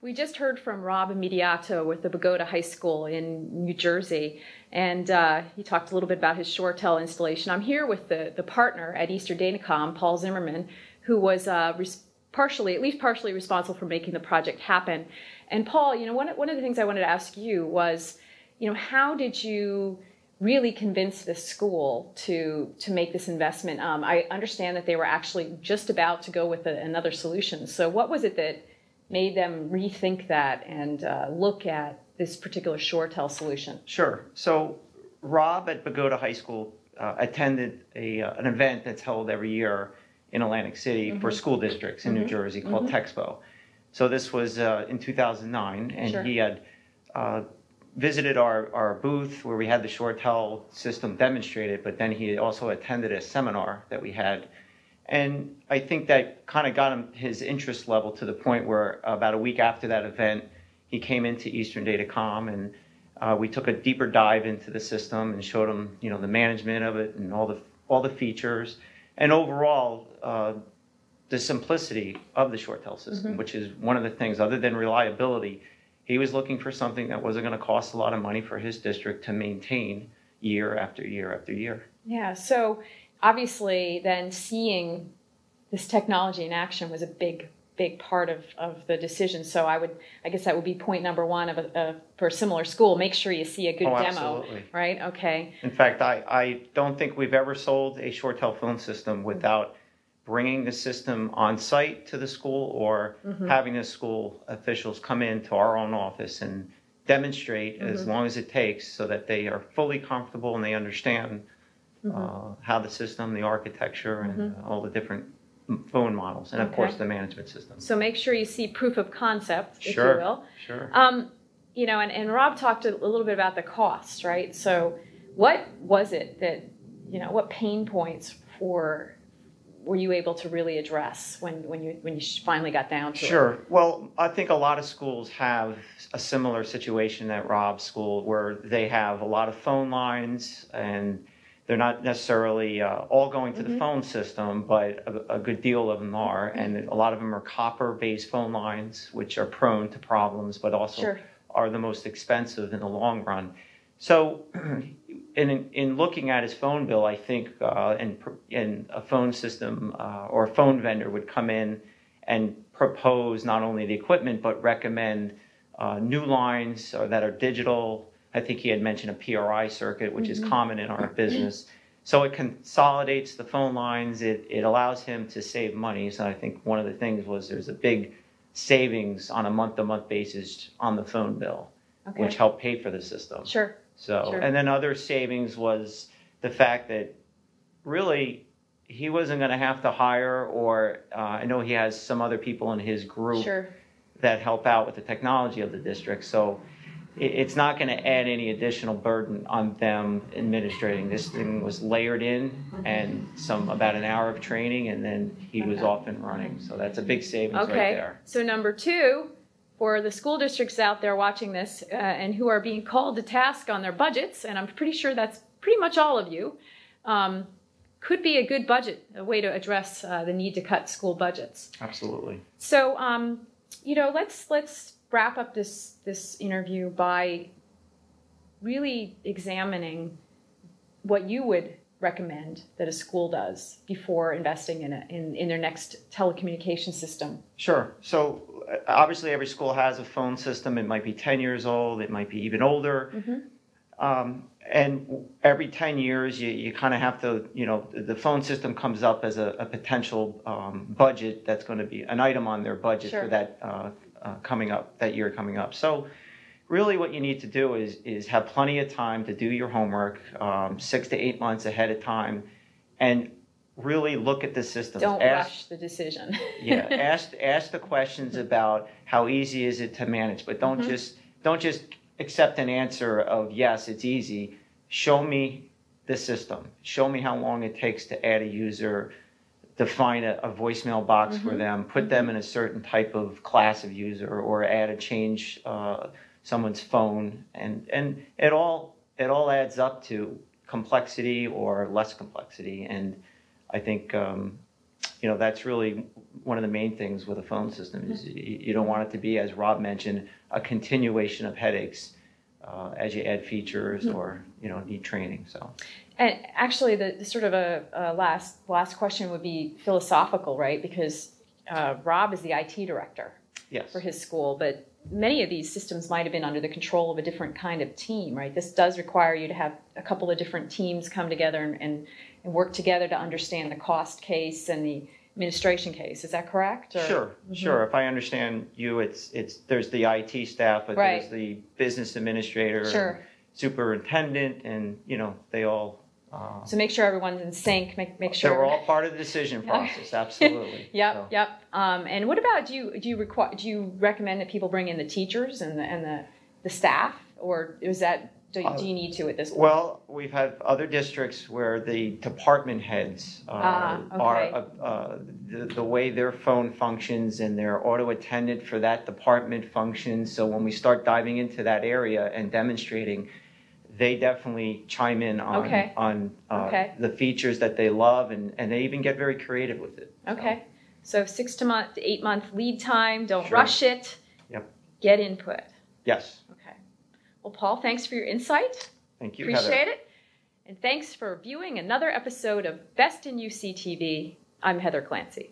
We just heard from Rob Immediato with the Pagoda High School in New Jersey, and he talked a little bit about his ShoreTel installation. I'm here with the partner at Eastern Datacomm, Paul Zimmerman, who was at least partially responsible for making the project happen. And Paul, one of the things I wanted to ask you was, how did you really convince this school to make this investment? I understand that they were actually just about to go with another solution. So what was it that made them rethink that and look at this particular ShoreTel solution? Sure. So Rob at Pagoda High School attended an event that's held every year in Atlantic City for school districts in New Jersey called Texpo. So this was in 2009, and he had visited our booth where we had the ShoreTel system demonstrated, but then he also attended a seminar that we had. And I think that kind of got his interest level to the point where about a week after that event, he came into Eastern Datacomm, and we took a deeper dive into the system and showed him, the management of it and all the features, and overall the simplicity of the ShoreTel system, which is one of the things. Other than reliability, he was looking for something that wasn't going to cost a lot of money for his district to maintain year after year after year. Yeah. So obviously, then seeing this technology in action was a big part of the decision. So I guess that would be point number one for a similar school. Make sure you see a good demo. Absolutely. Right? Okay. In fact, I don't think we've ever sold a ShoreTel phone system without bringing the system on site to the school or having the school officials come into our own office and demonstrate as long as it takes so that they are fully comfortable and they understand how the system, the architecture, and all the different phone models, and of course the management system. So make sure you see proof of concept, if Sure, you will. Sure. And Rob talked a little bit about the cost, right? So what was it that, what pain points were you able to really address when you finally got down to it? Sure. Well, I think a lot of schools have a similar situation at Rob's school where they have a lot of phone lines and they're not necessarily all going to the phone system, but a good deal of them are. And a lot of them are copper-based phone lines, which are prone to problems, but also are the most expensive in the long run. So in looking at his phone bill, I think in a phone system or a phone vendor would come in and propose not only the equipment, but recommend new lines that are digital. I think he had mentioned a PRI circuit, which is common in our business. So it consolidates the phone lines. It allows him to save money. So I think one of the things was there's a big savings on a month-to-month basis on the phone bill, which helped pay for the system. And then other savings was the fact that really he wasn't going to have to hire, or I know he has some other people in his group that help out with the technology of the district. So it's not going to add any additional burden on them administrating. This thing was layered in and about an hour of training, and then he was off and running. So that's a big savings right there. So number two, for the school districts out there watching this and who are being called to task on their budgets, and I'm pretty sure that's pretty much all of you, could be a good budget, a way to address the need to cut school budgets. Absolutely. So, let's wrap up this interview by really examining what you would recommend that a school does before investing in their next telecommunication system. Sure. So obviously every school has a phone system. It might be 10 years old. It might be even older. And every 10 years, you kind of have to, the phone system comes up as a potential budget that's going to be an item on their budget for that that year coming up. So really what you need to do is have plenty of time to do your homework 6 to 8 months ahead of time and really look at the system. Don't rush the decision. Ask the questions about how easy is it to manage, but don't just accept an answer of yes, it's easy. Show me the system. Show me how long it takes to add a user, define a voicemail box for them, put them in a certain type of class of user, or change someone's phone, and it all adds up to complexity or less complexity. And I think that's really one of the main things with a phone system is you don't want it to be, as Rob mentioned, a continuation of headaches as you add features or need training. So, and actually, the sort of a last question would be philosophical, right? Because Rob is the IT director for his school, but many of these systems might have been under the control of a different kind of team, right? This does require you to have a couple of different teams come together and work together to understand the cost case and the administration case. Is that correct? Or? Sure, sure. If I understand you, it's there's the IT staff, but there's the business administrator, and superintendent, and they all. So make sure everyone's in sync. Make sure they're all part of the decision process. Absolutely. Yep. And what about do you recommend that people bring in the teachers and the staff, or is that do you need to at this point? Well, we've had other districts where the department heads are the way their phone functions and their auto attendant for that department functions. So when we start diving into that area and demonstrating, they definitely chime in on the features that they love, and they even get very creative with it. Okay. So 6 to 8 month lead time. Don't rush it. Yep. Get input. Yes. Okay. Well, Paul, thanks for your insight. Thank you, Appreciate Heather. it. And thanks for viewing another episode of Best in UC TV. I'm Heather Clancy.